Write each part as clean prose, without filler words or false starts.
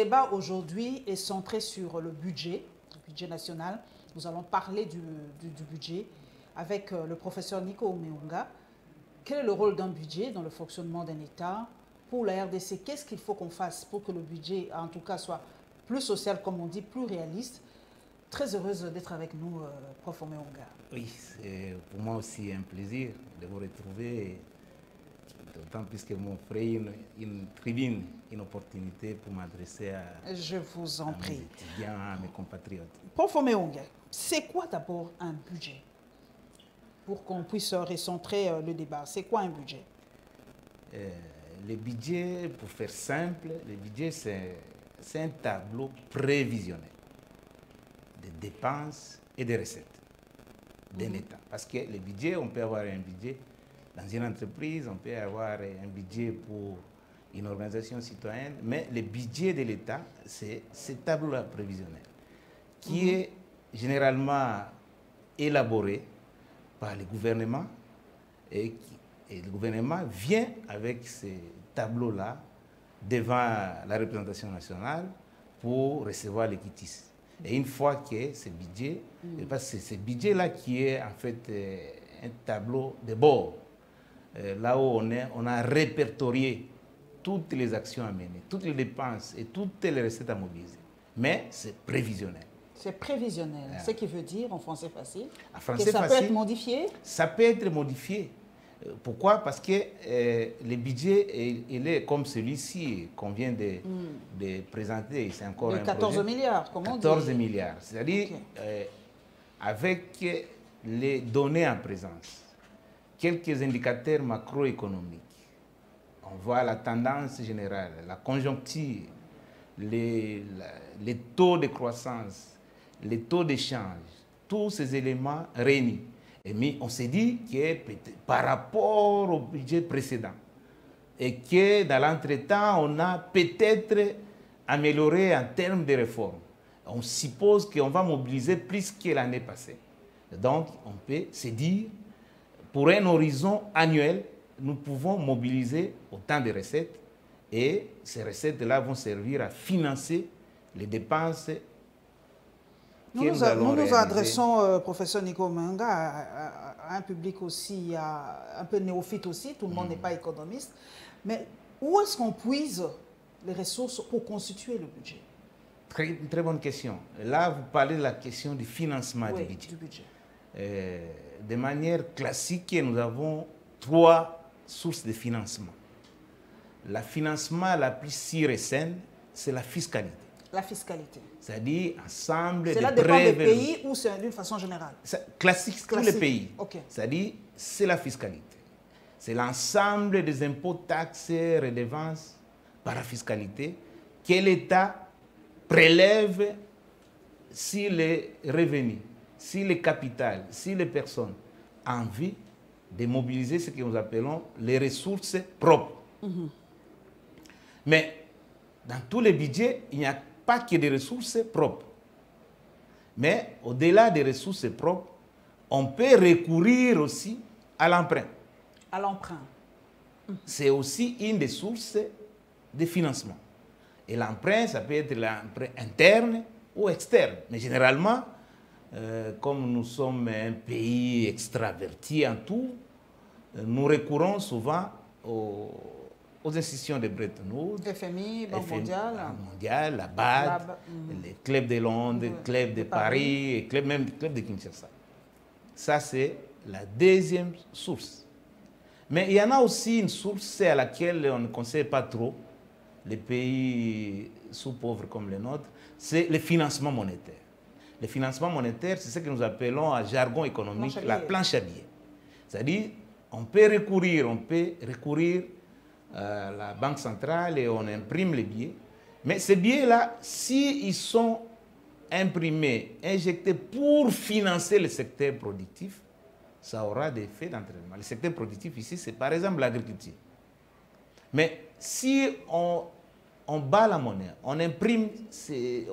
débat aujourd'hui est centré sur le budget national. Nous allons parler du budget avec le professeur Nico Omeunga. Quel est le rôle d'un budget dans le fonctionnement d'un État? Pour la RDC, qu'est-ce qu'il faut qu'on fasse pour que le budget, en tout cas, soit plus social, comme on dit, plus réaliste? Très heureuse d'être avec nous, Prof Omeunga. Oui, c'est pour moi aussi un plaisir de vous retrouver, d'autant plus que mon frère une tribune, une opportunité pour m'adresser à, Je vous en prie. Mes étudiants, à mes compatriotes. Prof Omeunga, c'est quoi d'abord un budget? Pour qu'on puisse recentrer le débat, c'est quoi un budget? Le budget, pour faire simple, le budget c'est un tableau prévisionnel des dépenses et des recettes d'un État. Parce que le budget, on peut avoir un budget dans une entreprise, on peut avoir un budget pour une organisation citoyenne, mais le budget de l'État, c'est ce tableau-là prévisionnel qui est généralement élaboré par le gouvernement et le gouvernement vient avec ces tableaux-là devant la représentation nationale pour recevoir les quitus. Et une fois que ce budget, parce que c'est ce budget-là qui est en fait un tableau de bord, là où on a répertorié toutes les actions à mener, toutes les dépenses et toutes les recettes à mobiliser. Mais c'est prévisionnel. C'est prévisionnel, ce qui veut dire, en français facile, que ça peut être modifié? Ça peut être modifié. Pourquoi? Parce que le budget, il est comme celui-ci qu'on vient de présenter. C'est encore de 14 milliards, comment on dit? 14 milliards. C'est-à-dire, avec les données en présence, quelques indicateurs macroéconomiques, on voit la tendance générale, la conjoncture, les taux de croissance, les taux d'échange, tous ces éléments réunis. Mais on s'est dit que par rapport au budget précédent, et que dans l'entretemps, on a peut-être amélioré en termes de réformes. On suppose qu'on va mobiliser plus que l'année passée. Donc, on peut se dire, pour un horizon annuel, nous pouvons mobiliser autant de recettes et ces recettes-là vont servir à financer les dépenses. Nous nous adressons, professeur Nico Omeunga, à un public aussi, un peu néophyte aussi, tout le monde n'est pas économiste. Mais où est-ce qu'on puise les ressources pour constituer le budget? Très bonne question. Là, vous parlez de la question du financement du budget. De manière classique, nous avons 3 sources de financement. Le financement la plus sûre et saine, c'est la fiscalité. La fiscalité. C'est-à-dire ensemble de cela dépend des pays ou c'est d'une façon générale? Classique, tous les pays. Okay. C'est-à-dire, c'est la fiscalité. C'est l'ensemble des impôts, taxes, redevances par la fiscalité que l'État prélève sur les revenus, sur les capitales, sur les personnes, en vue de mobiliser ce que nous appelons les ressources propres. Mais dans tous les budgets, il n'y a pas que des ressources propres. Mais au-delà des ressources propres, on peut recourir aussi à l'emprunt. À l'emprunt. C'est aussi une des sources de financement. Et l'emprunt, ça peut être l'emprunt interne ou externe. Mais généralement, comme nous sommes un pays extraverti en tout, nous recourons souvent aux institutions de Bretton Woods, FMI, Banque mondiale, la BAD, les clubs de Londres, les clubs de Paris, et même les clubs de Kinshasa. Ça, c'est la deuxième source. Mais il y en a aussi une source à laquelle on ne conseille pas trop, les pays sous-pauvres comme le nôtre, c'est le financement monétaire. Le financement monétaire, c'est ce que nous appelons en jargon économique la planche à billets. C'est-à-dire, on peut recourir à la Banque centrale et on imprime les billets. Mais ces billets-là, s'ils sont imprimés, injectés pour financer le secteur productif, ça aura des effets d'entraînement. Le secteur productif ici, c'est par exemple l'agriculture. Mais si on bat la monnaie, on imprime,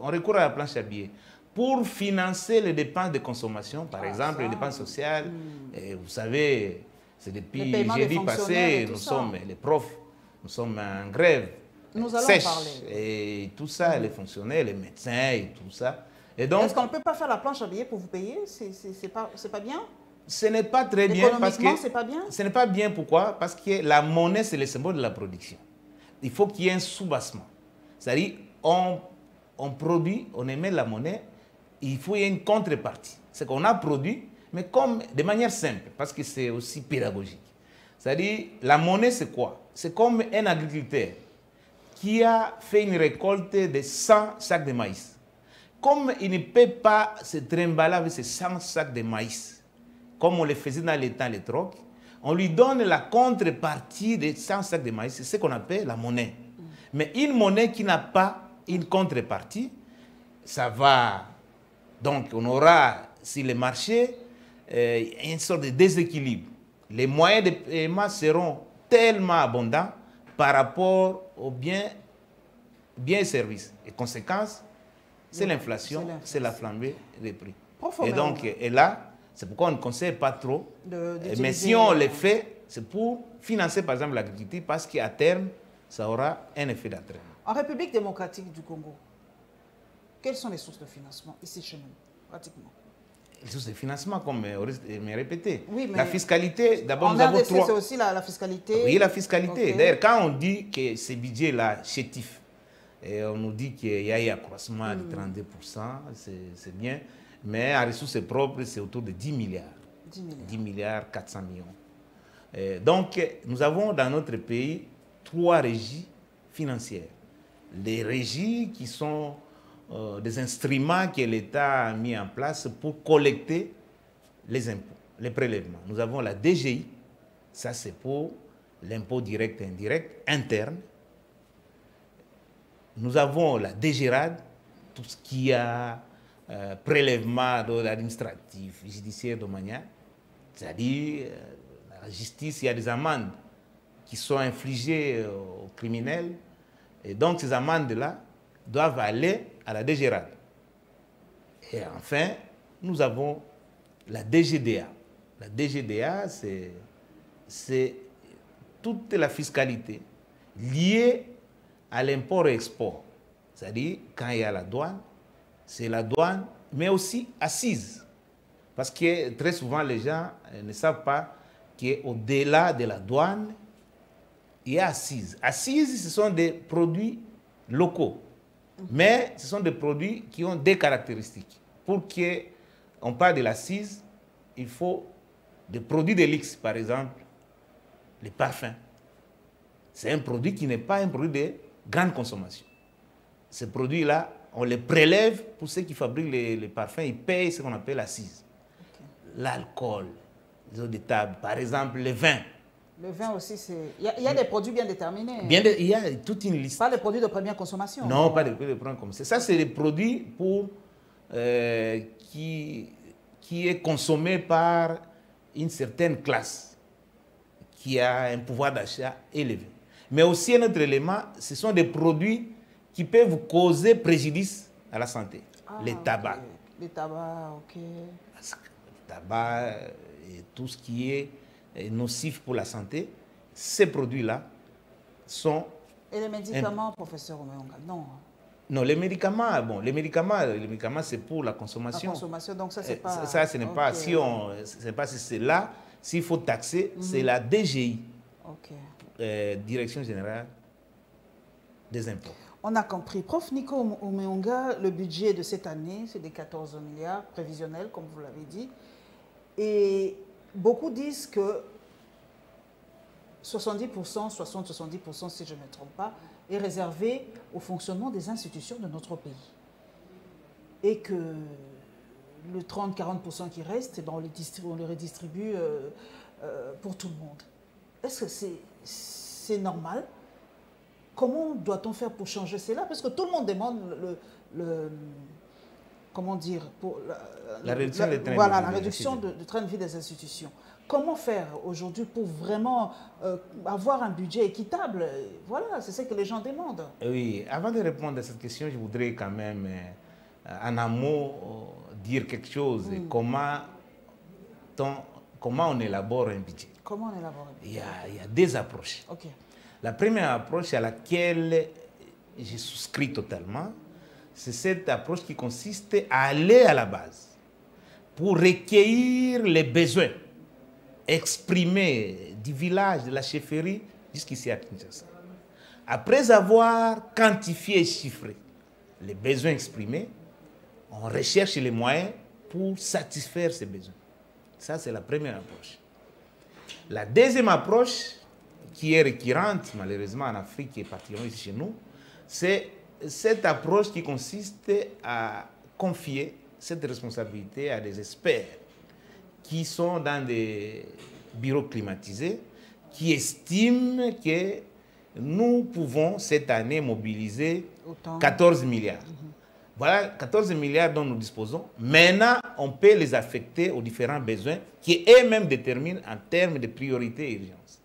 on recourt à la planche à billets pour financer les dépenses de consommation, par exemple les dépenses sociales. Et vous savez, c'est depuis jeudi passé, nous sommes les profs, nous sommes en grève. Nous allons sèche. parler. Et tout ça, les fonctionnaires, les médecins et tout ça. Est-ce qu'on ne peut pas faire la planche à billets pour vous payer? C'est pas bien? Ce n'est pas très bien parce que... c'est pas bien? Ce n'est pas bien, pourquoi? Parce que la monnaie, c'est le symbole de la production. Il faut qu'il y ait un soubassement. C'est-à-dire, on produit, on émet la monnaie, il faut qu'il y ait une contrepartie. C'est qu'on a produit, mais comme de manière simple, parce que c'est aussi pédagogique. C'est-à-dire, la monnaie, c'est quoi? C'est comme un agriculteur qui a fait une récolte de 100 sacs de maïs. Comme il ne peut pas se trimballer avec ces 100 sacs de maïs, comme on le faisait dans les temps, les trocs, on lui donne la contrepartie de 100 sacs de maïs, c'est ce qu'on appelle la monnaie. Mais une monnaie qui n'a pas une contrepartie, ça va... Donc, on aura, sur le marché, une sorte de déséquilibre. Les moyens de paiement seront tellement abondants par rapport aux biens et services. Et conséquence, c'est l'inflation, c'est la flambée des prix. Et donc, et là, c'est pourquoi on ne conseille pas trop. Mais si on le fait, c'est pour financer, par exemple, l'agriculture, parce qu'à terme, ça aura un effet d'entraînement. En République démocratique du Congo, quelles sont les sources de financement ici chez nous, pratiquement? Les sources de financement, comme me répété. Oui, mais la fiscalité, d'abord, nous avons trois... c'est aussi la fiscalité. Oui, la fiscalité. Okay. D'ailleurs, quand on dit que ce budget-là, chétif, et on nous dit qu'il y a un accroissement de 32%, c'est bien. Mais en ressources propres, c'est autour de 10 milliards. 10 milliards 400 millions. Donc, nous avons dans notre pays 3 régies financières. Les régies qui sont des instruments que l'État a mis en place pour collecter les impôts, les prélèvements. Nous avons la DGI, ça c'est pour l'impôt direct et indirect, interne. Nous avons la DGRAD, tout ce qui a prélèvement administratif, judiciaire, domanial. C'est-à-dire, la justice, il y a des amendes qui sont infligées aux criminels. Et donc, ces amendes-là doivent aller à la DGRAD. Et enfin, nous avons la DGDA. La DGDA, c'est toute la fiscalité liée à l'import et export. C'est-à-dire, quand il y a la douane, c'est la douane, mais aussi assise. Parce que très souvent, les gens ne savent pas qu'au-delà de la douane, il y a assise. Assise, ce sont des produits locaux. Mais ce sont des produits qui ont des caractéristiques. Pour qu'on parle de l'assise, il faut des produits de luxe, par exemple, les parfums. C'est un produit qui n'est pas un produit de grande consommation. Ces produits-là, on les prélève pour ceux qui fabriquent les parfums, ils payent ce qu'on appelle l'assise. Okay. L'alcool, les eaux de table, par exemple, le vin. Le vin aussi, c'est... Il y a des produits bien déterminés. Il y a toute une liste. Pas des produits de première consommation. Non, pas des produits de première consommation. Ça, c'est des produits pour, qui est consommé par une certaine classe qui a un pouvoir d'achat élevé. Mais aussi, un autre élément, ce sont des produits qui peuvent vous causer préjudice à la santé. Les tabacs. Les tabacs, ok. Le tabac et tout ce qui est nocif pour la santé, ces produits-là sont... Et les médicaments, professeur Omeonga? Non. Non, les médicaments, bon, les médicaments c'est pour la consommation. La consommation, donc ça, c'est pas... Ça, ce n'est pas... Si c'est là, s'il faut taxer, c'est la DGI. Ok. Direction générale des impôts. On a compris. Prof Nico Omeonga, le budget de cette année, c'est des 14 milliards prévisionnels, comme vous l'avez dit. Et beaucoup disent que 70%, 60-70%, si je ne me trompe pas, est réservé au fonctionnement des institutions de notre pays. Et que le 30-40% qui reste, on le redistribue pour tout le monde. Est-ce que c'est normal? Comment doit-on faire pour changer cela? Parce que tout le monde demande comment dire, pour la réduction des trains voilà, la réduction de train de vie des institutions. Comment faire aujourd'hui pour vraiment avoir un budget équitable? Voilà, c'est ce que les gens demandent. Oui, avant de répondre à cette question, je voudrais quand même, en un mot, dire quelque chose. Comment on élabore un budget? Comment on élabore un budget? Il y a des approches. Okay. La première approche à laquelle je souscris totalement, c'est cette approche qui consiste à aller à la base pour recueillir les besoins exprimés du village, de la chefferie, jusqu'ici à Kinshasa. Après avoir quantifié et chiffré les besoins exprimés, on recherche les moyens pour satisfaire ces besoins. Ça, c'est la première approche. La deuxième approche, qui est récurrente malheureusement en Afrique et particulièrement ici chez nous, c'est cette approche qui consiste à confier cette responsabilité à des experts qui sont dans des bureaux climatisés, qui estiment que nous pouvons cette année mobiliser 14 milliards. Voilà 14 milliards dont nous disposons. Maintenant, on peut les affecter aux différents besoins qui eux-mêmes déterminent en termes de priorité et urgence.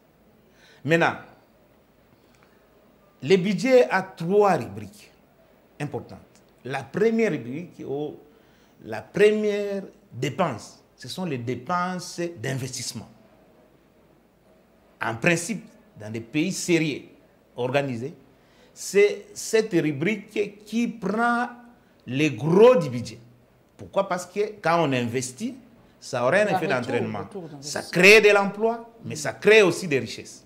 Maintenant, le budget a 3 rubriques importantes. La première rubrique, ou la première dépense, ce sont les dépenses d'investissement. En principe, dans des pays sérieux, organisés, c'est cette rubrique qui prend le gros du budget. Pourquoi? Parce que quand on investit, ça aurait un effet d'entraînement. Ça crée de l'emploi, mais ça crée aussi des richesses.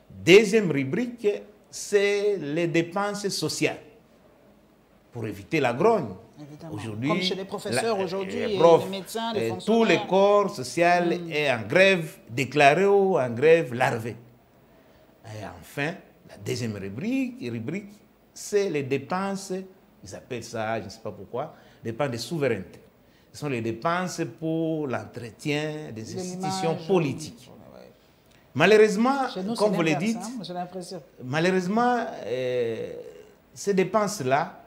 Deuxième rubrique, c'est les dépenses sociales, pour éviter la grogne. Aujourd'hui, comme chez les professeurs aujourd'hui, les médecins, les fonctionnaires. Tous les corps sociaux est en grève déclarée ou en grève larvée. Et enfin, la deuxième rubrique c'est les dépenses, ils appellent ça, je ne sais pas pourquoi, dépenses de souveraineté. Ce sont les dépenses pour l'entretien des institutions politiques. Malheureusement, nous, comme vous le dites, malheureusement, ces dépenses-là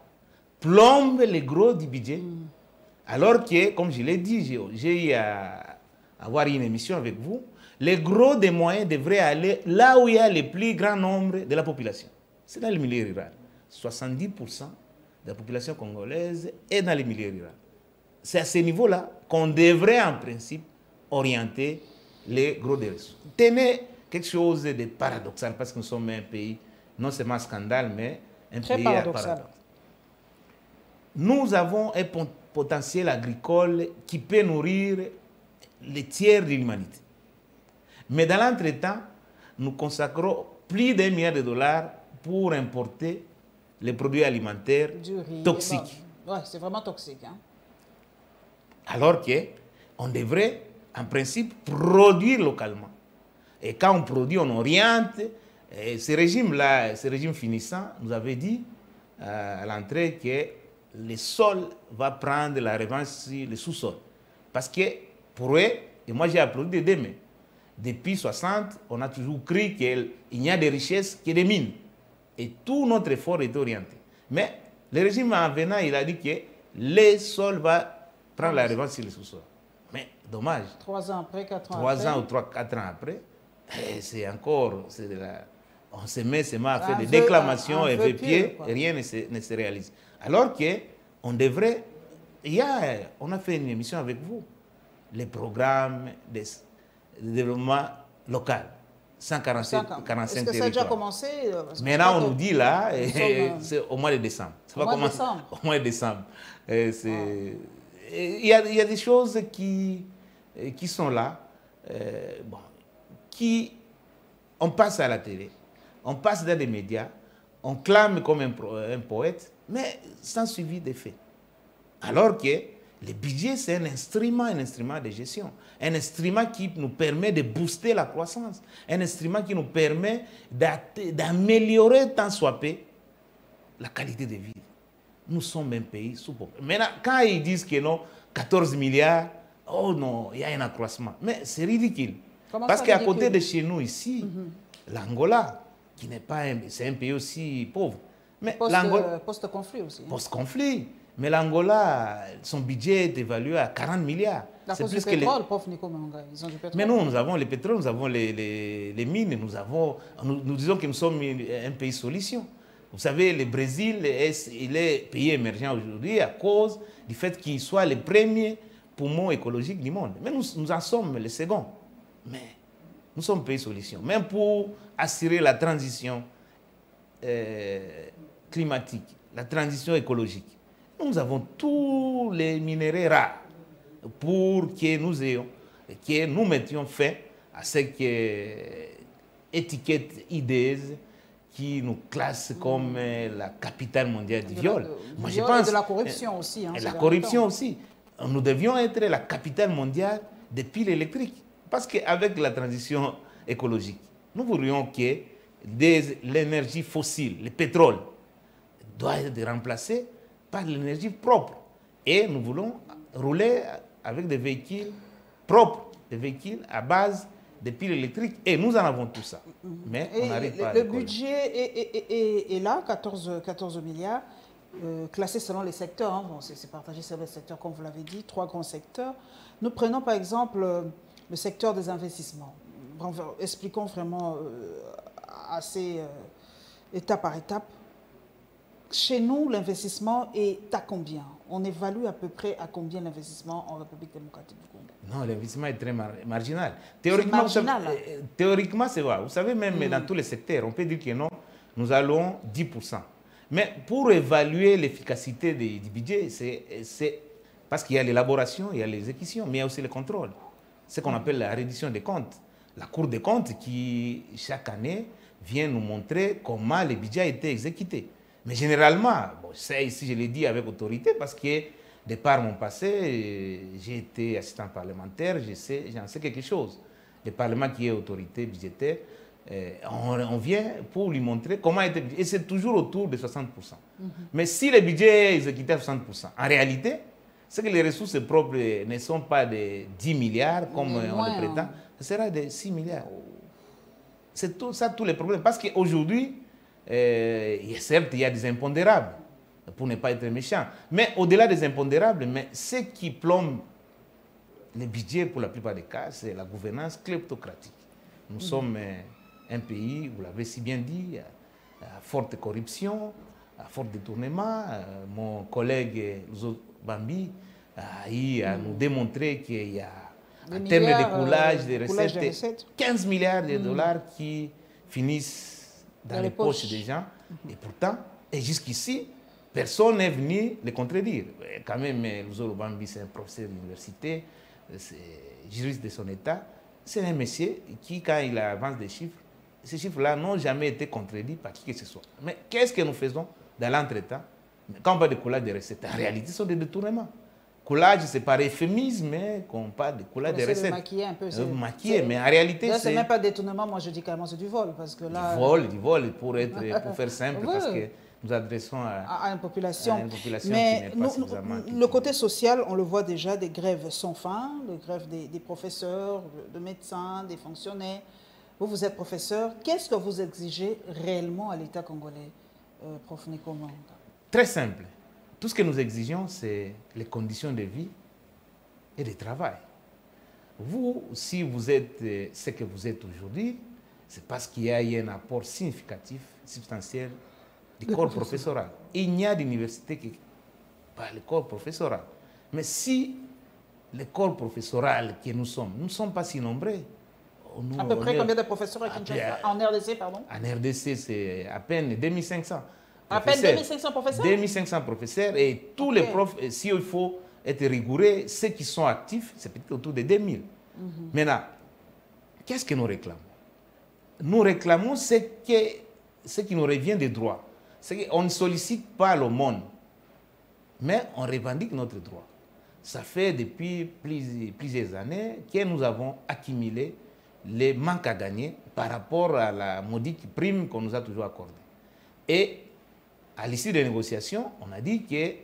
plombent le gros du budget. Alors que, comme je l'ai dit, j'ai eu à avoir une émission avec vous, le gros des moyens devrait aller là où il y a le plus grand nombre de la population. C'est dans le milieu rural. 70% de la population congolaise est dans le milieu rural. C'est à ce niveau-là qu'on devrait en principe orienter les gros des ressources. Tenez quelque chose de paradoxal, parce que nous sommes un pays, non seulement scandale, mais un très pays paradoxal. paradoxal. Nous avons un potentiel agricole qui peut nourrir les tiers de l'humanité. Mais dans l'entretemps, nous consacrons plus d'1 milliard de dollars pour importer les produits alimentaires toxiques. Ouais, c'est vraiment toxique. Hein? Alors qu'on devrait, en principe, produire localement. Et quand on produit, on oriente. Et ce régime-là, ce régime finissant, nous avait dit à l'entrée que le sol va prendre la revanche sur le sous-sol. Parce que pour eux, et moi j'ai applaudi des demain, depuis 60, on a toujours cru qu'il n'y a de richesses que des mines. Et tout notre effort est orienté. Mais le régime en venant, il a dit que le sol va prendre la revanche sur le sous-sol. Mais dommage. 3 ans après, 4 ans 3 ans ou 4 ans après, c'est encore... on se met seulement à faire des déclamations et des pieds, et rien ne se réalise. Alors qu'on devrait... on a fait une émission avec vous, les programmes de développement local, 145 territoires. Est-ce que ça a déjà commencé? Maintenant, on nous dit là, c'est au mois de décembre. Au mois de décembre. Il y a des choses qui sont là, on passe à la télé, on passe dans les médias, on clame comme un poète, mais sans suivi des faits. Alors que le budget, c'est un instrument de gestion. Un instrument qui nous permet de booster la croissance. Un instrument qui nous permet d'améliorer tant soit peu la qualité de vie. Nous sommes un pays sous-peuplé. Maintenant, quand ils disent que non, 14 milliards, oh non, il y a un accroissement. Mais c'est ridicule. Parce qu'à côté de chez nous ici, l'Angola, qui n'est pas c'est un pays aussi pauvre. Mais post-conflit aussi. Post-conflit. Mais l'Angola, son budget est évalué à 40 milliards. C'est plus que pétrole, pauvre Nico Manga. Ils ont du pétrole. Mais nous avons le pétrole, nous avons les mines, nous disons que nous sommes un pays solution. Vous savez, le Brésil, il est pays émergent aujourd'hui à cause du fait qu'il soit le premier poumon écologique du monde. Mais nous en sommes les seconds. Mais nous sommes pays solution. Même pour assurer la transition climatique, la transition écologique, nous avons tous les minéraux rares pour que nous mettions fin à cette étiquette hideuse qui nous classe comme la capitale mondiale du viol. Moi, je pense, et de la corruption aussi. Et la corruption aussi. Nous devions être la capitale mondiale des piles électriques. Parce qu'avec la transition écologique, nous voudrions que l'énergie fossile, le pétrole, doit être remplacé par l'énergie propre. Et nous voulons rouler avec des véhicules propres, des véhicules à base des piles électriques. Et nous en avons tout ça. Mais on n'arrive pas à le budget est là, 14 milliards, classé selon les secteurs. Hein. Bon, c'est partagé sur les secteurs, comme vous l'avez dit, 3 grands secteurs. Nous prenons par exemple le secteur des investissements. Expliquons vraiment assez étape par étape. Chez nous, l'investissement est à combien? On évalue à peu près à combien l'investissement en République démocratique du Congo? Non, l'investissement est très marginal. Théoriquement, c'est vrai. Vous savez, même dans tous les secteurs, on peut dire que non, nous allons 10%. Mais pour évaluer l'efficacité du budget, c'est parce qu'il y a l'élaboration, il y a l'exécution, mais il y a aussi le contrôle. Ce qu'on appelle la reddition des comptes. La Cour des comptes qui, chaque année, vient nous montrer comment le budget a été exécuté. Mais généralement, bon, ça ici je l'ai dit avec autorité parce que de par mon passé, j'ai été assistant parlementaire, j'en sais quelque chose. Le Parlement qui est autorité budgétaire, on vient pour lui montrer comment a été budgété. Et c'est toujours autour de 60%. Mais si le budget est exécuté à 60%, en réalité, c'est que les ressources propres ne sont pas de 10 milliards comme on le prétend, ce sera de 6 milliards. C'est tout ça, tous les problèmes. Parce qu'aujourd'hui, certes, il y a des impondérables, pour ne pas être méchant. Mais au-delà des impondérables, ce qui plombe les budgets pour la plupart des cas, c'est la gouvernance kleptocratique. Nous sommes un pays, vous l'avez si bien dit, à forte corruption, à fort détournement. Mon collègue Luzo Bambi a eu à nous démontrer qu'il y a, en termes de coulage des recettes, 15 milliards de dollars qui finissent dans les poches des gens. Et pourtant, et jusqu'ici, personne n'est venu les contredire. Quand même, Luzo Bambi, c'est un professeur d'université, c'est juriste de son État. C'est un monsieur qui, quand il avance des chiffres, ces chiffres-là n'ont jamais été contredits par qui que ce soit. Mais qu'est-ce que nous faisons dans l'entretemps? Quand on parle de coulage de recettes, en réalité, ce sont des détournements. Coulage, c'est par euphémisme qu'on parle de coulage de recettes. Maquiller un peu. Maquiller, mais en réalité, c'est même pas détournement, moi je dis carrément c'est du vol. Parce que là, du vol, pour faire simple, parce que nous adressons à une population mais qui n'est pas suffisamment... Le côté social, on le voit déjà, des grèves sans fin, des grèves des professeurs, de médecins, des fonctionnaires. Vous êtes professeur. Qu'est-ce que vous exigez réellement à l'État congolais, Prof Nico Omeunga? Très simple. Tout ce que nous exigeons, c'est les conditions de vie et de travail. Vous, si vous êtes ce que vous êtes aujourd'hui, c'est parce qu'il y a eu un apport significatif, substantiel du corps professoral. Il n'y a d'université que par le corps professoral. Mais si le corps professoral que nous ne sommes pas si nombreux. À peu près combien de professeurs en RDC, pardon? En RDC, c'est à peine 2500. À peine 2500 professeurs? 2500 professeurs et tous les profs, si il faut être rigoureux, ceux qui sont actifs, c'est peut-être autour de 2000. Maintenant, qu'est-ce que nous réclamons? Nous réclamons ce qui nous revient des droits. On ne sollicite pas le monde, mais on revendique notre droit. Ça fait depuis plusieurs années que nous avons accumulé les manques à gagner par rapport à la modique prime qu'on nous a toujours accordée. Et à l'issue des négociations, on a dit que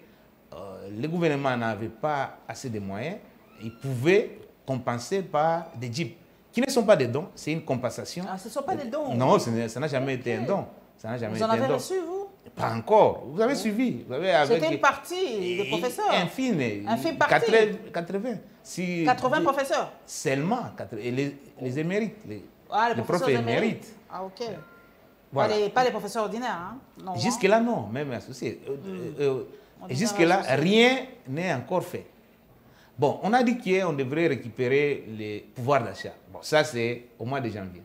le gouvernement n'avait pas assez de moyens. Il pouvait compenser par des jeeps, qui ne sont pas des dons, c'est une compensation. Ah, ce ne sont pas des dons? Non, ça n'a jamais été un don. Vous en avez reçu, vous? Pas encore. Vous avez suivi. C'était une partie des professeurs? Infime partie? 80. 80 professeurs? Seulement. Et les émérites. Les profs émérites. Ah, ok. Voilà. Pas les professeurs ordinaires, hein? Jusque-là, non, même associés. Et jusque-là, rien n'est encore fait. Bon, on a dit qu'on devrait récupérer les pouvoirs d'achat. Bon, ça, c'est au mois de janvier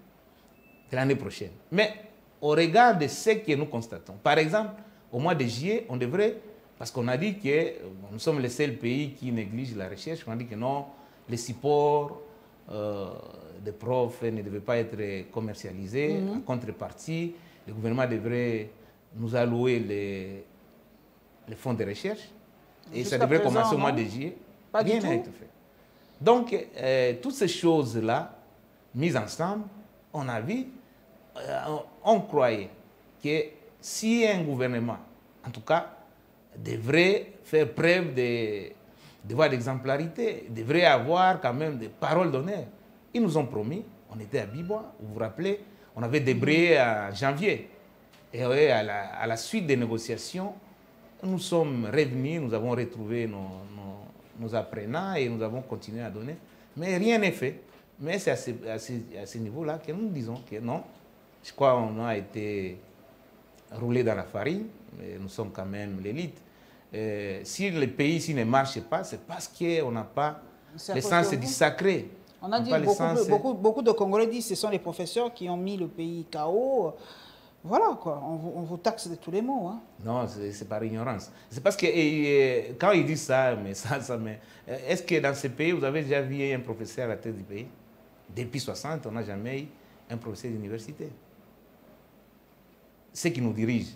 de l'année prochaine. Mais au regard de ce que nous constatons, par exemple, au mois de juillet, on devrait, parce qu'on a dit que nous sommes le seul pays qui néglige la recherche, on a dit que non, les supports des profs ne devaient pas être commercialisés. En contrepartie, le gouvernement devrait nous allouer les fonds de recherche. Et ça devrait commencer au mois de juillet. Rien n'a été fait. Donc, toutes ces choses-là, mises ensemble, on a vu, on croyait que si un gouvernement, en tout cas, devrait faire preuve de devoir d'exemplarité, devrait avoir quand même des paroles d'honneur. Ils nous ont promis, on était à Bibois, vous vous rappelez, on avait débrayé en janvier. Et à la suite des négociations, nous sommes revenus, nous avons retrouvé nos apprenants et nous avons continué à donner. Mais rien n'est fait. Mais c'est à ce niveau-là que nous disons que non. Je crois qu'on a été roulé dans la farine, mais nous sommes quand même l'élite. Si le pays ici ne marche pas, c'est parce qu'on n'a pas le sens du sacré. On a dit beaucoup de Congolais disent que ce sont les professeurs qui ont mis le pays KO. Voilà, quoi. On vous taxe de tous les mots. Hein. Non, c'est par ignorance. C'est parce que quand ils disent ça, est-ce que dans ce pays, vous avez déjà vu un professeur à la tête du pays? Depuis 60, on n'a jamais eu un professeur d'université. Ceux qui nous dirigent,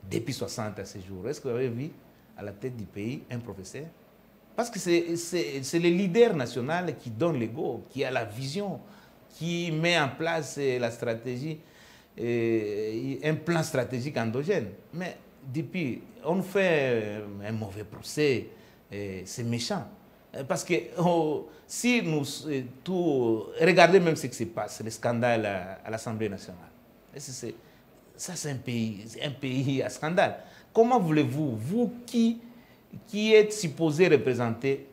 depuis 60 à ce jour, est-ce que vous avez vu à la tête du pays un professeur? Parce que c'est le leader national qui donne le go, qui a la vision, qui met en place la stratégie, un plan stratégique endogène. Mais depuis, on fait un mauvais procès, c'est méchant. Parce que si nous regardez même ce qui se passe, le scandale à l'Assemblée nationale. Ça, c'est un pays à scandale. Comment voulez-vous, vous qui êtes supposé représenter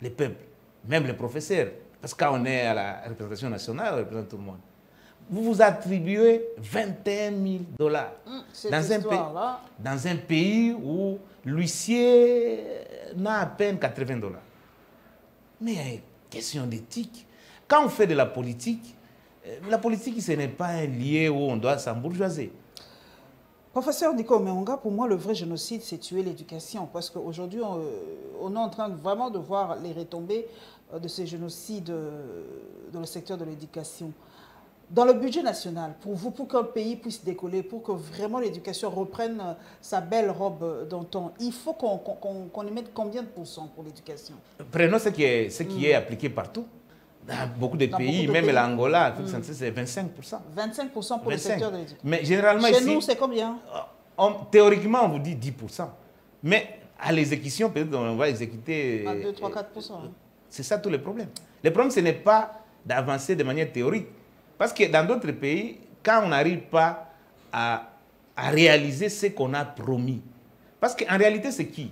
les peuples, même les professeurs, parce que quand on est à la représentation nationale, on représente tout le monde, vous vous attribuez 21 000 $ dans un pays où l'huissier n'a à peine 80 $. Mais il y a une question d'éthique. Quand on fait de la politique, ce n'est pas un lieu où on doit s'embourgeoiser. Professeur Nico Omeonga, pour moi, le vrai génocide, c'est tuer l'éducation. Parce qu'aujourd'hui, on est en train vraiment de voir les retombées de ces génocides dans le secteur de l'éducation. Dans le budget national, pour vous, pour qu'un pays puisse décoller, pour que vraiment l'éducation reprenne sa belle robe d'antan, il faut qu'on y mette combien de pourcents pour l'éducation? Prenons ce qui est appliqué partout. Dans beaucoup de pays, même l'Angola, c'est 25%. 25% pour le secteur de l'éducation. Mais généralement chez nous, c'est combien? Théoriquement, on vous dit 10%. Mais à l'exécution, peut-être qu'on va exécuter... À 2, 3, 4%. C'est ça tout le problème. Le problème, ce n'est pas d'avancer de manière théorique. Parce que dans d'autres pays, quand on n'arrive pas à réaliser ce qu'on a promis, parce qu'en réalité, c'est qui?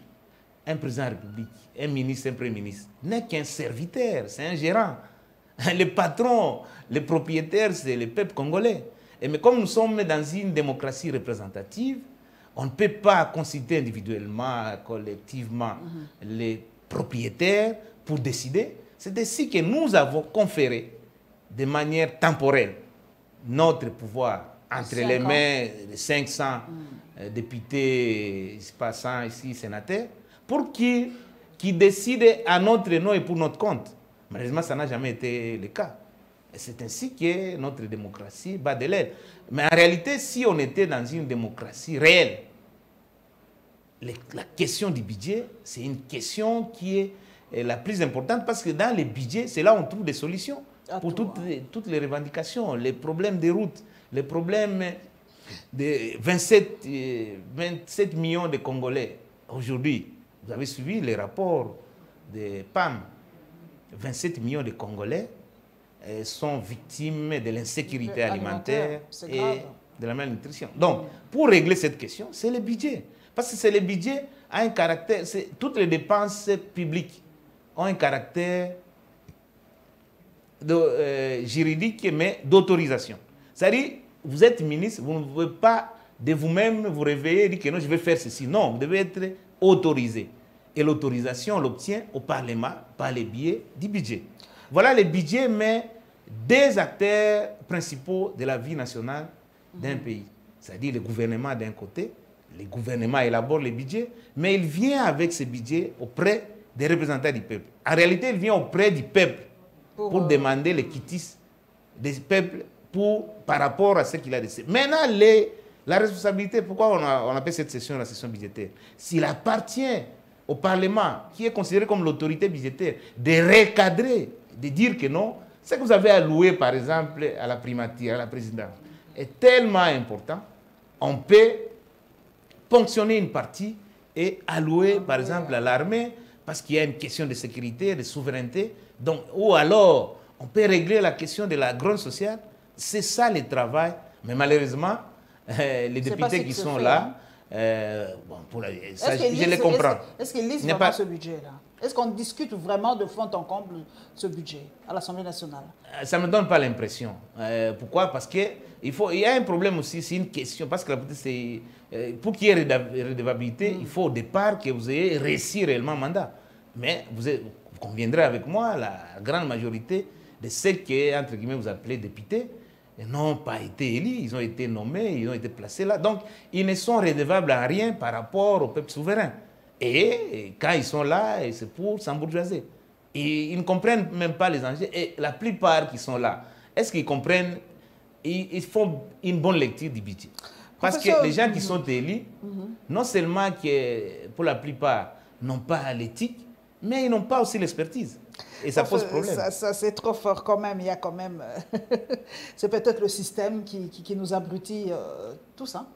Un président de la République, un ministre, un premier ministre, n'est qu'un serviteur, c'est un gérant. Les patrons, les propriétaires, c'est le peuple congolais. Mais comme nous sommes dans une démocratie représentative, on ne peut pas consulter individuellement, collectivement, les propriétaires pour décider. C'est ainsi que nous avons conféré de manière temporelle notre pouvoir entre les mains de 500 députés, pas 100 ici, sénateurs, pour qu'ils décident à notre nom et pour notre compte. Malheureusement, ça n'a jamais été le cas. C'est ainsi que notre démocratie bat de l'aile. Mais en réalité, si on était dans une démocratie réelle, la question du budget, c'est une question qui est la plus importante parce que dans les budgets, c'est là où on trouve des solutions pour toutes les revendications, les problèmes des routes, les problèmes de 27 millions de Congolais. Aujourd'hui, vous avez suivi les rapports de PAM. 27 millions de Congolais sont victimes de l'insécurité alimentaire et de la malnutrition. Donc, pour régler cette question, c'est le budget. Parce que c'est le budget a un caractère, toutes les dépenses publiques ont un caractère juridique, mais d'autorisation. C'est-à-dire, vous êtes ministre, vous ne pouvez pas de vous-même vous réveiller et dire que non, je vais faire ceci. Non, vous devez être autorisé. Et l'autorisation, on l'obtient au Parlement par le biais du budget. Voilà le budget, mais des acteurs principaux de la vie nationale d'un pays. c'est-à-dire le gouvernement d'un côté, le gouvernement élabore les budgets, mais il vient avec ce budget auprès des représentants du peuple. En réalité, il vient auprès du peuple pour demander les quitus des peuples par rapport à ce qu'il a décidé. Maintenant, la responsabilité, pourquoi on appelle cette session la session budgétaire? S'il appartient au Parlement, qui est considéré comme l'autorité budgétaire, de recadrer, de dire que non, ce que vous avez alloué, par exemple, à la primature, à la présidence, est tellement important, on peut ponctionner une partie et allouer, par exemple, à l'armée, parce qu'il y a une question de sécurité, de souveraineté. Donc, ou alors, on peut régler la question de la grogne sociale. C'est ça le travail. Mais malheureusement, les députés qui sont là, bon, je les comprends. Est-ce qu'ils lisent vraiment ce budget-là? Est-ce qu'on discute vraiment de fond en comble ce budget à l'Assemblée nationale? Ça ne me donne pas l'impression. Pourquoi? Parce qu'il y a un problème aussi, c'est une question. Parce que pour qu'il y ait redevabilité, il faut au départ que vous ayez réussi réellement mandat. Mais vous conviendrez avec moi, la grande majorité de ceux que, entre guillemets, vous appelez députés, n'ont pas été élus, ils ont été nommés, ils ont été placés là. Donc, ils ne sont redevables à rien par rapport au peuple souverain. Et quand ils sont là, c'est pour s'embourgeoiser. Ils ne comprennent même pas les enjeux. Et la plupart qui sont là, est-ce qu'ils comprennent? Ils font une bonne lecture du budget. Parce que les gens qui sont élus, non seulement que pour la plupart n'ont pas l'éthique, mais ils n'ont pas aussi l'expertise. Et ça pose problème. Ça c'est trop fort quand même. Il y a quand même... c'est peut-être le système qui nous abrutit tous. Hein?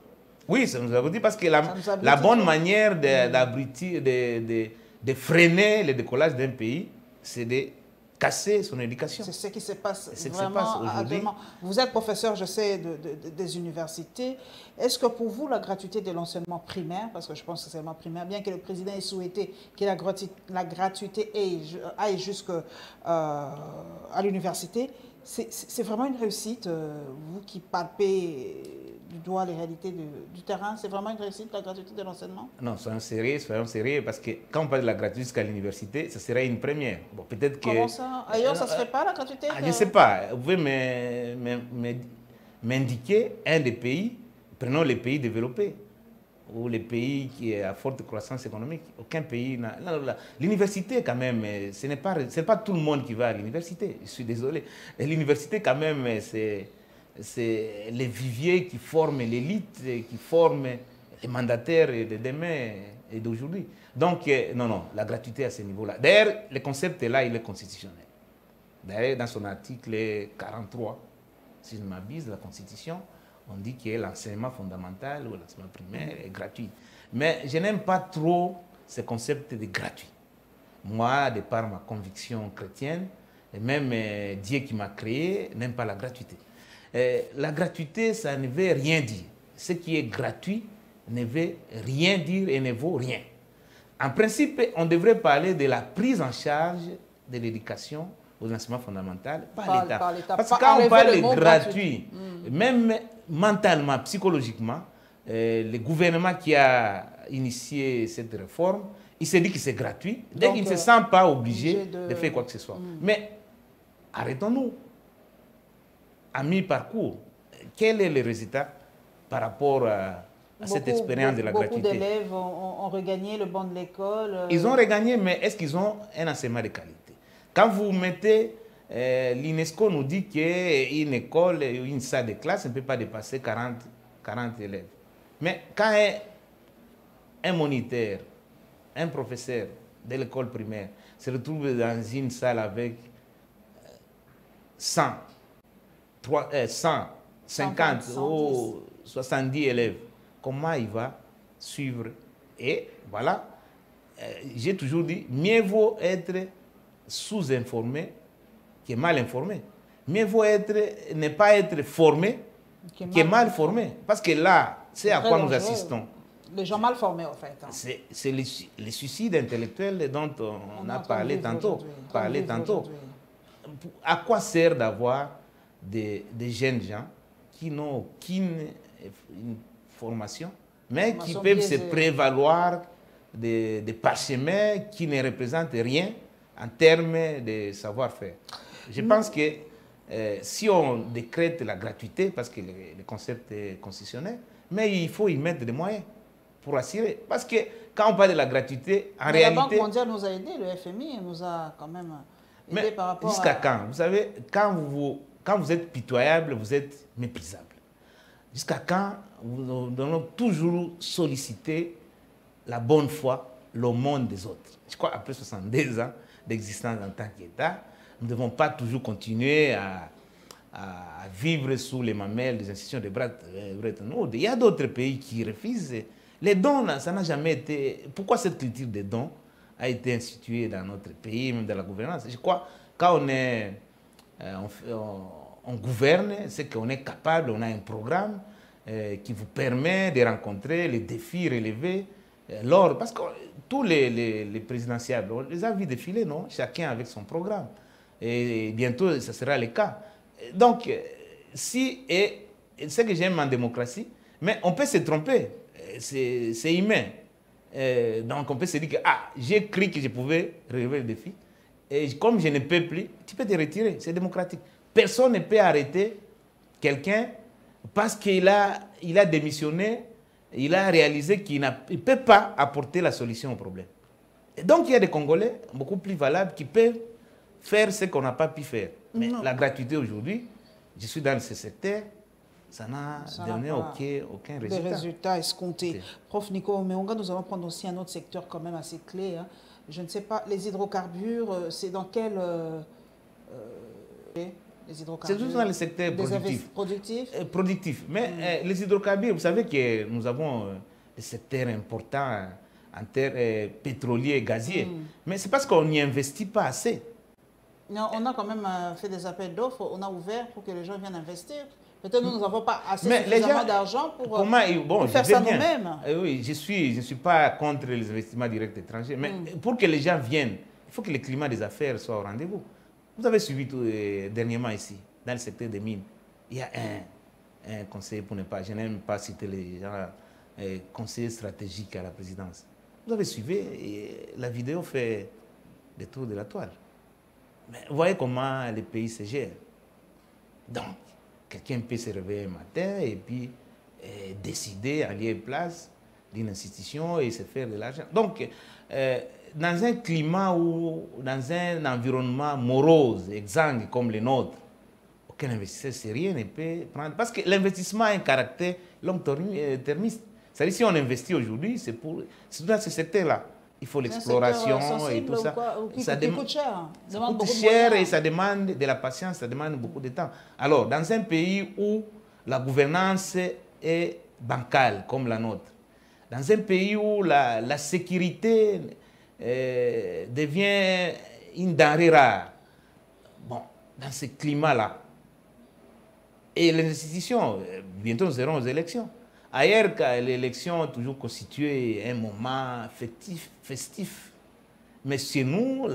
Oui, ça nous abrutit parce que la bonne manière d'abrutir, de freiner le décollage d'un pays, c'est de casser son éducation. C'est ce qui se passe vraiment aujourd'hui. Vous êtes professeur, je sais, des universités. Est-ce que pour vous, la gratuité de l'enseignement primaire, parce que je pense que c'est l'enseignement primaire, bien que le président ait souhaité que la gratuité aille jusqu'à l'université, c'est vraiment une réussite, vous qui palpez du doigt les réalités du terrain, c'est vraiment une réussite, la gratuité de l'enseignement? Non, soyons sérieux, parce que quand on parle de la gratuité jusqu'à l'université, ça serait une première. Bon, peut-être que... Comment ça? Ailleurs, ça ne se fait pas, la gratuité? Je ne sais pas. Vous pouvez m'indiquer un des pays, prenons les pays développés, ou les pays qui sont à forte croissance économique. Aucun pays n'a... L'université, quand même, ce n'est pas tout le monde qui va à l'université. Je suis désolé. L'université, quand même, c'est les viviers qui forment l'élite, qui forment les mandataires de demain et d'aujourd'hui. Donc, non, la gratuité à ce niveau-là. D'ailleurs, le concept est là, il est constitutionnel. D'ailleurs, dans son article 43, si je ne m'abuse, de la Constitution, on dit que l'enseignement fondamental ou l'enseignement primaire est gratuit. Mais je n'aime pas trop ce concept de gratuit. Moi, de par ma conviction chrétienne, et même Dieu qui m'a créé n'aime pas la gratuité. La gratuité, ça ne veut rien dire. Ce qui est gratuit ne veut rien dire et ne vaut rien. En principe, on devrait parler de la prise en charge de l'éducation aux enseignements fondamentaux par l'État. Parce que quand on parle de gratuit, même mentalement, psychologiquement, le gouvernement qui a initié cette réforme, il s'est dit que c'est gratuit, donc il ne se sent pas obligé de faire quoi que ce soit. Mais arrêtons-nous. À mi-parcours, quel est le résultat par rapport à cette expérience de la gratuité? Beaucoup d'élèves ont regagné le banc de l'école. Ils ont regagné, mais est-ce qu'ils ont un enseignement de qualité? Quand vous mettez, l'UNESCO nous dit qu'une école, une salle de classe ne peut pas dépasser 40 élèves. Mais quand un moniteur, un professeur de l'école primaire se retrouve dans une salle avec 100, 50 ou 70 élèves, comment il va suivre? Et voilà, j'ai toujours dit, mieux vaut être sous-informé que mal informé. Mieux vaut ne pas être formé que mal formé. Parce que là, c'est à quoi nous assistons. Les gens mal formés, en fait. Hein. C'est le suicide intellectuel dont on a parlé tantôt. À quoi sert d'avoir des jeunes gens qui n'ont aucune formation, mais qui peuvent se prévaloir des parchemins qui ne représentent rien en termes de savoir-faire? Je pense que si on décrète la gratuité, parce que le concept est constitutionnel, Mais il faut y mettre des moyens pour assurer. Parce que quand on parle de la gratuité, en réalité... La Banque mondiale nous a aidés, le FMI nous a quand même aidés par rapport jusqu'à quand? Vous savez, quand vous êtes pitoyable, vous êtes méprisable. Jusqu'à quand nous devons toujours solliciter la bonne foi, le monde des autres? Je crois qu'après 62 ans d'existence en tant qu'État, nous ne devons pas toujours continuer à vivre sous les mamelles des institutions de Bretton Woods. Il y a d'autres pays qui refusent. Les dons, ça n'a jamais été... Pourquoi cette culture des dons a été instituée dans notre pays, même dans la gouvernance? Je crois quand on gouverne, c'est qu'on est capable, on a un programme qui vous permet de rencontrer les défis relevés. Parce que tous les présidentiables, on les a vus défiler, non? Chacun avec son programme. Et bientôt, ça sera le cas. Donc, c'est ce que j'aime en démocratie, mais on peut se tromper, c'est humain. Donc, on peut se dire que j'ai cru que je pouvais relever le défi, et comme je ne peux plus, tu peux te retirer, c'est démocratique. Personne ne peut arrêter quelqu'un parce qu'il a démissionné, il a réalisé qu'il ne peut pas apporter la solution au problème. Et donc, il y a des Congolais beaucoup plus valables qui peuvent faire ce qu'on n'a pas pu faire. Mais la gratuité aujourd'hui, je suis dans ce secteur, ça n'a donné aucun résultat. Des résultats escomptés. Prof Nico Omeonga, nous allons prendre aussi un autre secteur quand même assez clé. Hein. Je ne sais pas, les hydrocarbures, c'est dans quel... les hydrocarbures. C'est toujours dans le secteur productif. Mais les hydrocarbures, vous savez que nous avons des secteurs importants en terres pétroliers et gaziers. Mais c'est parce qu'on n'y investit pas assez. Non, on a quand même fait des appels d'offres, on a ouvert pour que les gens viennent investir. Peut-être nous n'avons pas assez suffisamment d'argent pour faire ça nous-mêmes. Oui, je ne suis pas contre les investissements directs étrangers, mais pour que les gens viennent, il faut que le climat des affaires soit au rendez-vous. Vous avez suivi dernièrement ici, dans le secteur des mines, il y a un conseiller, je n'aime pas citer les gens, conseiller stratégique à la présidence. Vous avez suivi, et la vidéo fait le tour de la toile. Mais vous voyez comment les pays se gèrent. Donc, quelqu'un peut se réveiller un matin et puis décider à lieu place d'une institution et se faire de l'argent. Donc, dans un climat ou dans un environnement morose, exsangue comme le nôtre, aucun investisseur sérieux ne peut prendre. Parce que l'investissement a un caractère long-termiste. C'est-à-dire, si on investit aujourd'hui, c'est dans ce secteur-là. Il faut l'exploration et tout ça. Ça coûte cher. Ça coûte cher et ça demande de la patience, ça demande beaucoup de temps. Alors, dans un pays où la gouvernance est bancale, comme la nôtre, dans un pays où la sécurité devient une denrée rare, bon, dans ce climat-là, et les institutions, bientôt nous serons aux élections. Ailleurs, l'élection a toujours constitué un moment festif. Mais chez nous,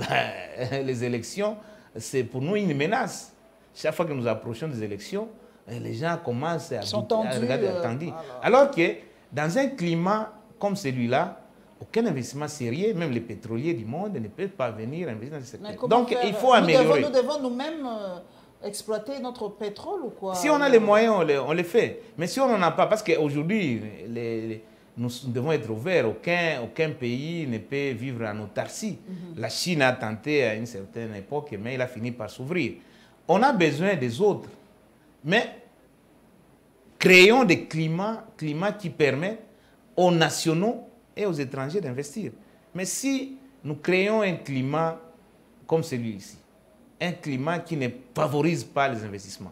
les élections, c'est pour nous une menace. Chaque fois que nous approchons des élections, les gens commencent à regarder attendus. Alors que dans un climat comme celui-là, aucun investissement sérieux, même les pétroliers du monde, ne peuvent pas venir investir dans ce secteur. Donc il faut améliorer. Nous devons nous-mêmes exploiter notre pétrole ou quoi? Si on a les moyens, on les fait. Mais si on n'en a pas, parce qu'aujourd'hui, nous devons être ouverts. Aucun pays ne peut vivre en autarcie. La Chine a tenté à une certaine époque, mais il a fini par s'ouvrir. On a besoin des autres. Mais créons des climats qui permettent aux nationaux et aux étrangers d'investir. Mais si nous créons un climat comme celui-ci, un climat qui ne favorise pas les investissements,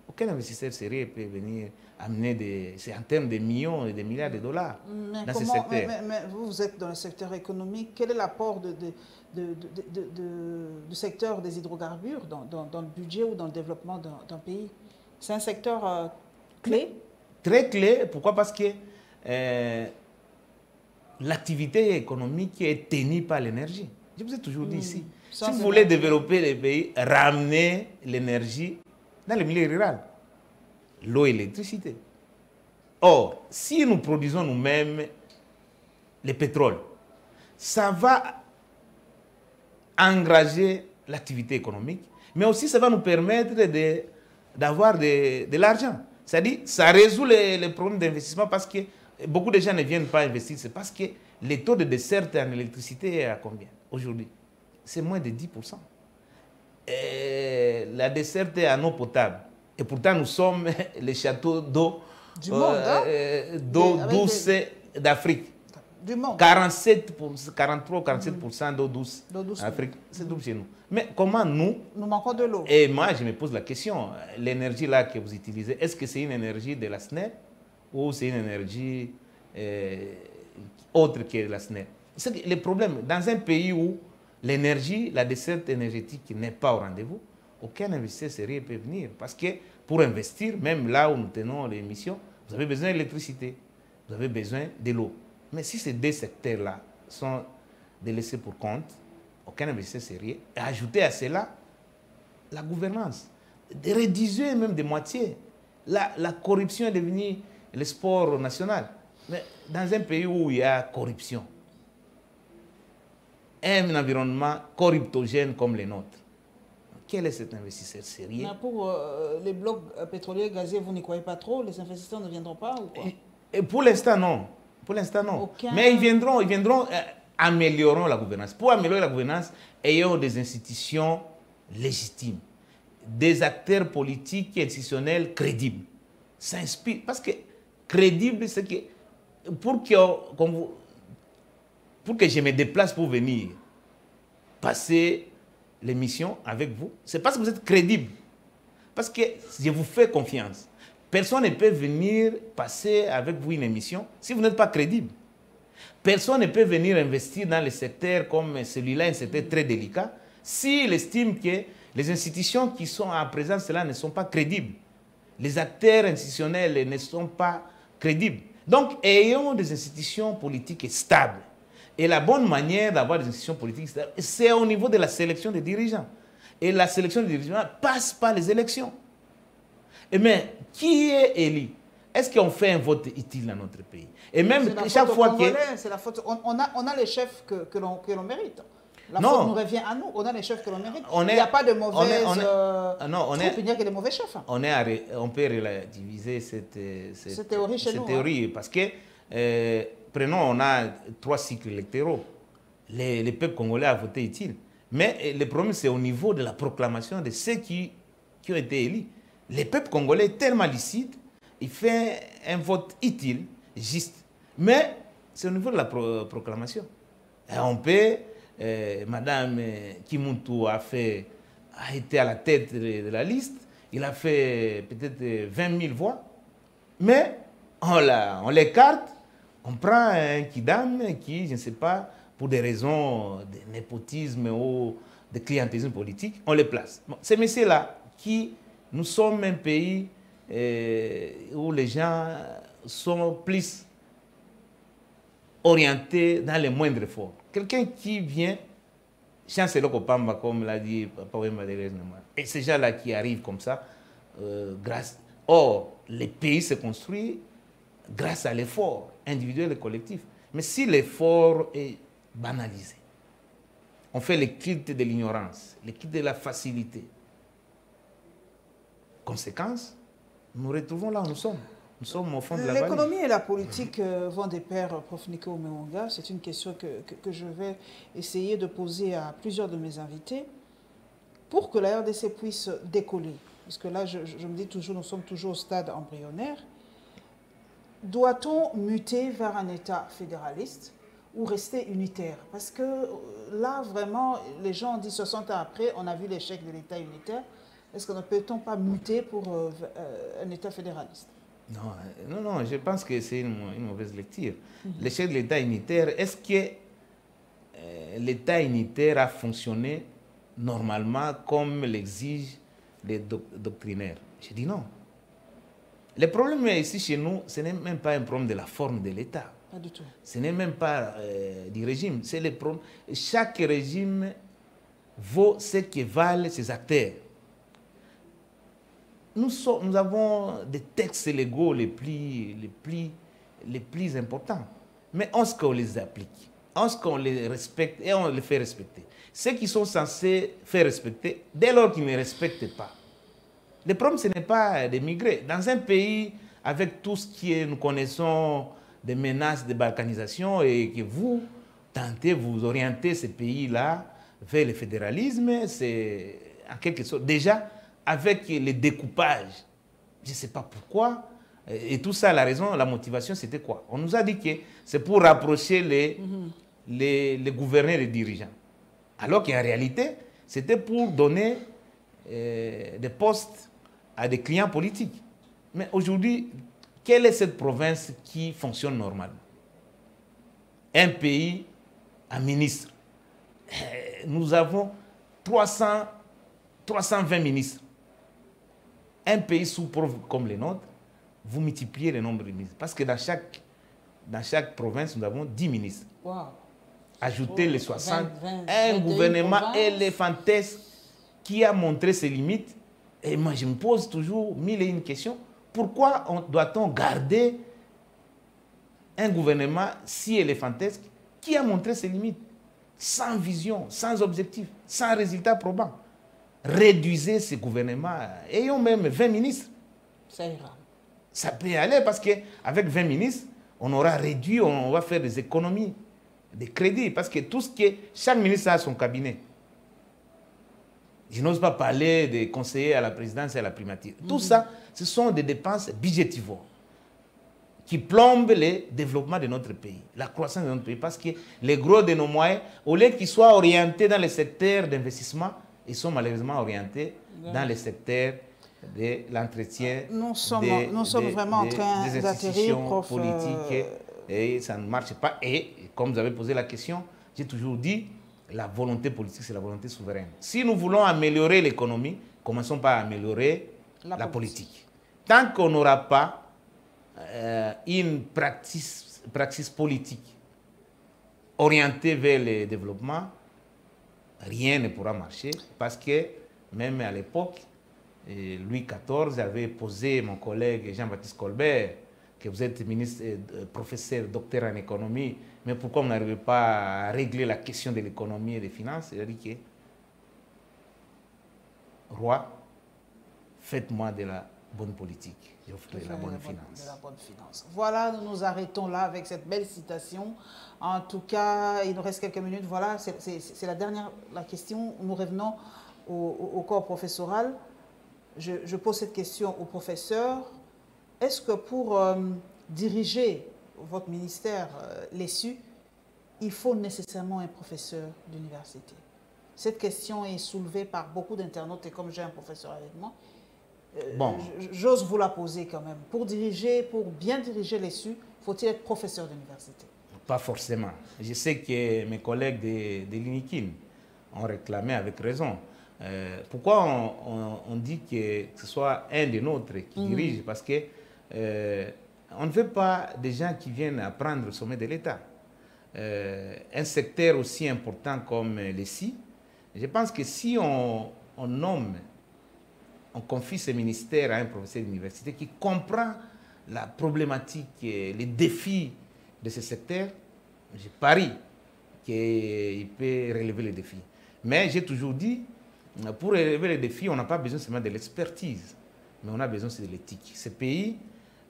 aucun investisseur sérieux peut venir amener c'est en termes de millions et de milliards de dollars dans ce secteur. Mais vous êtes dans le secteur économique. Quel est l'apport du secteur des hydrocarbures dans le budget ou dans le développement d'un pays? C'est un secteur clé? Très clé. Pourquoi? Parce que l'activité économique est tenue par l'énergie. Je vous ai toujours dit ici. Si vous voulez développer les pays, ramenez l'énergie dans le milieu rural. L'eau et l'électricité. Or, si nous produisons nous-mêmes le pétrole, ça va engager l'activité économique, mais aussi ça va nous permettre d'avoir de l'argent. C'est-à-dire, ça résout les problèmes d'investissement parce que beaucoup de gens ne viennent pas investir. C'est parce que les taux de desserte en électricité est à combien aujourd'hui? C'est moins de 10%. Et la desserte est en eau potable. Et pourtant, nous sommes les châteaux d'eau du monde, d'eau douce d'Afrique. Du monde. 43-47% d'eau douce en Afrique. C'est tout chez nous. Mais comment nous... Nous manquons de l'eau. Et moi, je me pose la question, l'énergie là que vous utilisez, est-ce que c'est une énergie de la SNEL ou c'est une énergie autre que la SNEL? C'est le problème. Dans un pays où l'énergie, la desserte énergétique n'est pas au rendez-vous, aucun investisseur sérieux peut venir. Parce que pour investir, même là où nous tenons les missions, vous avez besoin d'électricité, vous avez besoin de l'eau. Mais si ces deux secteurs-là sont délaissés pour compte, aucun investisseur sérieux, et ajouter à cela la gouvernance, de rédiger même de moitié. La corruption est devenue le sport national. Mais dans un pays où il y a corruption, un environnement corruptogène comme le nôtre, quel est cet investisseur sérieux? Pour les blocs pétroliers gaziers, vous n'y croyez pas trop? Les investisseurs ne viendront pas ou quoi? Et pour l'instant, non. Pour l'instant, non. Mais ils viendront améliorant la gouvernance. Pour améliorer la gouvernance, ayons des institutions légitimes, des acteurs politiques et institutionnels crédibles. Ça inspire. Parce que crédible, c'est que pour que je me déplace pour venir passer l'émission avec vous, c'est parce que vous êtes crédible. Parce que je vous fais confiance. Personne ne peut venir passer avec vous une émission si vous n'êtes pas crédible. Personne ne peut venir investir dans les secteurs comme celui-là, un secteur très délicat, s'il estime que les institutions qui sont à présent cela ne sont pas crédibles. Les acteurs institutionnels ne sont pas crédibles. Donc, ayons des institutions politiques stables. Et la bonne manière d'avoir des institutions politiques stables, c'est au niveau de la sélection des dirigeants. Et la sélection des dirigeants passe par les élections. Mais qui est élu? Est-ce qu'on fait un vote utile dans notre pays? Et même chaque fois que... C'est la faute. On a les chefs que l'on mérite. La non. faute nous revient à nous. On a les chefs que l'on mérite. Il n'y a pas de mauvaises... il n'y a que des mauvais chefs. On peut relativiser cette théorie chez nous. Théorie, parce que, prenons, on a 3 cycles électoraux. Les peuples congolais ont voté utile. Mais le problème, c'est au niveau de la proclamation de ceux qui ont été élus. Le peuple congolais est tellement lucide, il fait un vote utile, juste. Mais c'est au niveau de la proclamation. Et on peut, Madame Kimuntu a été à la tête de la liste, il a fait peut-être 20 000 voix, mais on l'écarte, on prend un Kidam qui, je ne sais pas, pour des raisons de népotisme ou de clientélisme politique, on les place. Bon, ces messieurs-là qui... Nous sommes un pays où les gens sont plus orientés dans les moindres efforts. Quelqu'un qui vient, chancelier Kopamba, comme l'a dit Papa Wemba, et ces gens-là qui arrivent comme ça, grâce... Or, les pays se construisent grâce à l'effort individuel et collectif. Mais si l'effort est banalisé, on fait le culte de l'ignorance, le culte de la facilité. Conséquence, nous retrouvons là où nous sommes. Nous sommes au fond de la vallée. L'économie et la politique vont de pair, Prof. Nico Omeonga. C'est une question que je vais essayer de poser à plusieurs de mes invités pour que la RDC puisse décoller. Parce que là, je me dis toujours, nous sommes toujours au stade embryonnaire. Doit-on muter vers un État fédéraliste ou rester unitaire? Parce que là, vraiment, les gens ont dit 60 ans après, on a vu l'échec de l'État unitaire. Est-ce que ne peut-on pas muter pour un État fédéraliste? Non, je pense que c'est une mauvaise lecture. L'échec de l'État unitaire, est-ce que l'État unitaire a fonctionné normalement comme l'exigent les doctrinaires? Je dis non. Le problème ici chez nous, ce n'est même pas un problème de la forme de l'État. Pas du tout. Ce n'est même pas du régime. C'est le problème. Chaque régime vaut ce que valent ses acteurs. Nous avons des textes légaux les plus importants. Mais est-ce qu'on les applique? Est-ce qu'on les respecte et on les fait respecter? Ceux qui sont censés faire respecter, dès lors qu'ils ne respectent pas, Le problème, ce n'est pas d'émigrer. Dans un pays avec tout ce que nous connaissons des menaces de balkanisation et que vous tentez, vous orientez ces pays-là vers le fédéralisme, c'est en quelque sorte, déjà avec le découpage, je ne sais pas pourquoi, et tout ça, la raison, la motivation, c'était quoi? On nous a dit que c'est pour rapprocher les gouverneurs et les dirigeants. Alors qu'en réalité, c'était pour donner des postes à des clients politiques. Mais aujourd'hui, quelle est cette province qui fonctionne normalement? Un pays, un ministre. Nous avons 320 ministres. Un pays sous-pauvre comme le nôtre, vous multipliez le nombre de ministres. Parce que dans chaque province, nous avons 10 ministres. Wow. Ajoutez les 60. Un gouvernement éléphantesque qui a montré ses limites. Et moi, je me pose toujours mille et une questions. Pourquoi doit-on garder un gouvernement si éléphantesque qui a montré ses limites, sans vision, sans objectif, sans résultat probant? Réduisez ce gouvernement, ayons même 20 ministres. Ça ira. Ça peut aller parce qu'avec 20 ministres, on aura réduit, on va faire des économies, des crédits, parce que tout ce qui est, chaque ministre a son cabinet. Je n'ose pas parler des conseillers à la présidence et à la primature. Tout ça, ce sont des dépenses budgétivores qui plombent le développement de notre pays, la croissance de notre pays, parce que les gros de nos moyens, au lieu qu'ils soient orientés dans les secteurs d'investissement, ils sont malheureusement orientés dans les secteurs de l'entretien. Nous sommes vraiment en train d'atterrir, prof. Politiques, et ça ne marche pas. Et comme vous avez posé la question, j'ai toujours dit, la volonté politique, c'est la volonté souveraine. Si nous voulons améliorer l'économie, commençons par améliorer la politique. Tant qu'on n'aura pas une praxis politique orientée vers le développement, rien ne pourra marcher. Parce que même à l'époque, Louis XIV avait posé, mon collègue Jean-Baptiste Colbert, que vous êtes ministre, professeur, docteur en économie, mais pourquoi vous n'arrivez pas à régler la question de l'économie et des finances? Il a dit que, roi, faites-moi de la bonne politique, je vous ferai la bonne finance. Voilà, nous nous arrêtons là avec cette belle citation. En tout cas, il nous reste quelques minutes. Voilà, c'est la question. Nous revenons au corps professoral. Je pose cette question au professeur. Est-ce que pour diriger votre ministère, l'ESU, il faut nécessairement un professeur d'université? Cette question est soulevée par beaucoup d'internautes et comme j'ai un professeur avec moi, j'ose vous la poser quand même. Pour bien diriger l'ESU, faut-il être professeur d'université? Pas forcément. Je sais que mes collègues de l'INIKIN ont réclamé avec raison. Pourquoi on dit que ce soit un des nôtres qui dirige? Parce que on ne veut pas des gens qui viennent apprendre au sommet de l'État. Un secteur aussi important comme l'ESI, je pense que si on confie ce ministère à un professeur d'université qui comprend la problématique, les défis de ce secteur, je parie qu'il peut relever les défis. Mais j'ai toujours dit, pour relever les défis, on n'a pas besoin seulement de l'expertise, mais on a besoin aussi de l'éthique. Ce pays,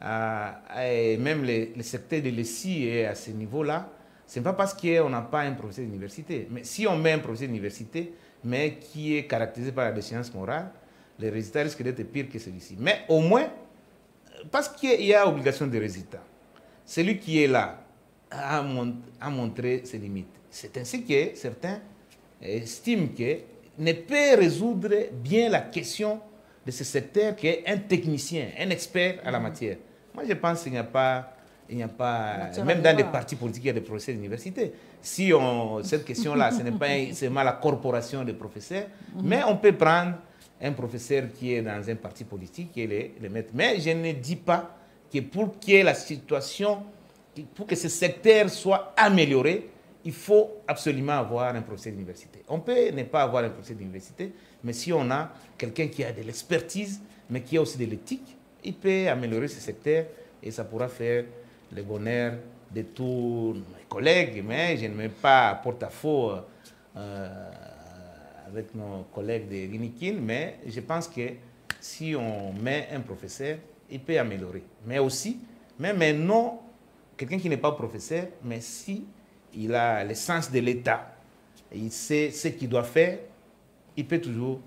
et même le secteur de l'ESI est à ce niveau-là. Ce n'est pas parce qu'on n'a pas un professeur d'université. Mais si on met un professeur d'université, mais qui est caractérisé par la déchéance morale, les résultats risquent d'être pires que celui-ci. Mais au moins, parce qu'il y a obligation de résultat, celui qui est là a montré ses limites. C'est ainsi que certains estiment qu'il ne peut résoudre bien la question de ce secteur qu'un technicien, un expert à la matière. Moi, je pense qu'il n'y a pas, même dans des partis politiques, il y a des professeurs d'université. Si cette question-là, ce n'est pas seulement la corporation des professeurs, mais on peut prendre un professeur qui est dans un parti politique et le mettre. Mais je ne dis pas que pour que la situation, pour que ce secteur soit amélioré, il faut absolument avoir un professeur d'université. On peut ne pas avoir un professeur d'université, mais si on a quelqu'un qui a de l'expertise, mais qui a aussi de l'éthique, il peut améliorer ce secteur et ça pourra faire le bonheur de tous mes collègues. Mais je ne mets pas à porte-à-faux avec nos collègues de l'INIKIN, mais je pense que si on met un professeur, il peut améliorer. Mais aussi, même maintenant, quelqu'un qui n'est pas professeur, mais si il a le sens de l'État, il sait ce qu'il doit faire, il peut toujours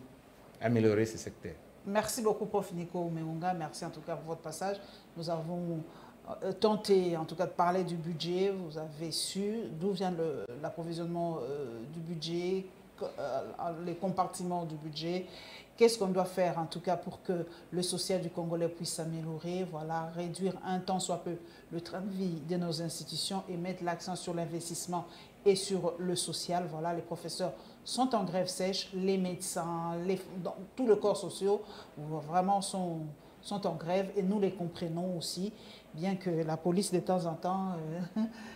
améliorer ce secteur. Merci beaucoup, Prof. Nico Ouméounga. Merci en tout cas pour votre passage. Nous avons tenté en tout cas de parler du budget. Vous avez su d'où vient l'approvisionnement du budget, les compartiments du budget. Qu'est-ce qu'on doit faire en tout cas pour que le social du Congolais puisse s'améliorer, voilà, réduire un tant soit peu le train de vie de nos institutions et mettre l'accent sur l'investissement et sur le social. Voilà, les professeurs sont en grève sèche, les médecins, tout le corps social vraiment sont en grève et nous les comprenons aussi, bien que la police de temps en temps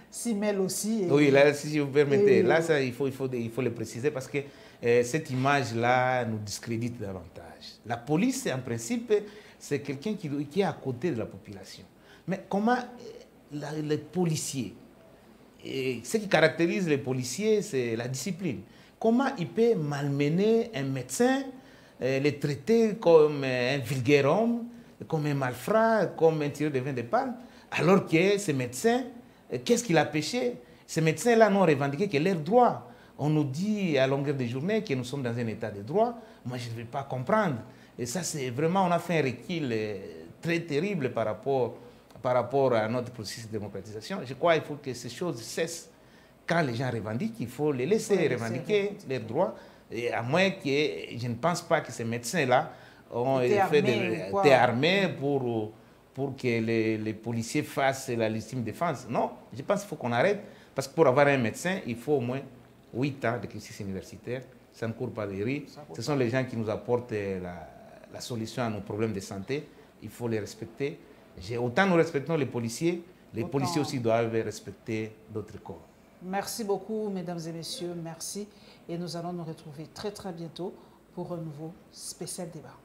s'y mêle aussi. Oui, là, si vous permettez, là, ça, il faut le préciser parce que cette image-là nous discrédite davantage. La police, en principe, c'est quelqu'un qui est à côté de la population. Mais comment les policiers, et ce qui caractérise les policiers, c'est la discipline. Comment il peut malmener un médecin, le traiter comme un vulgaire homme, comme un malfrat, comme un tireur de vin de palme, alors que ce médecin, qu'est-ce qu'il a péché? Ces médecins-là n'ont revendiqué que leurs droits. On nous dit à longueur de journée que nous sommes dans un état de droit. Moi, je ne vais pas comprendre. Et ça, c'est vraiment, on a fait un recul très terrible par rapport à notre processus de démocratisation. Je crois qu'il faut que ces choses cessent. Quand les gens revendiquent, il faut les laisser revendiquer leurs droits. Et à moins que, je ne pense pas que ces médecins-là ont été armés pour que les policiers fassent la légitime défense. Non, je pense qu'il faut qu'on arrête. Parce que pour avoir un médecin, il faut au moins 8 ans de cursus universitaire. Ça ne court pas de rire. Ce sont les gens qui nous apportent la solution à nos problèmes de santé. Il faut les respecter. Autant nous respectons les policiers aussi doivent respecter d'autres corps. Merci beaucoup, mesdames et messieurs. Merci. Et nous allons nous retrouver très, très bientôt pour un nouveau spécial débat.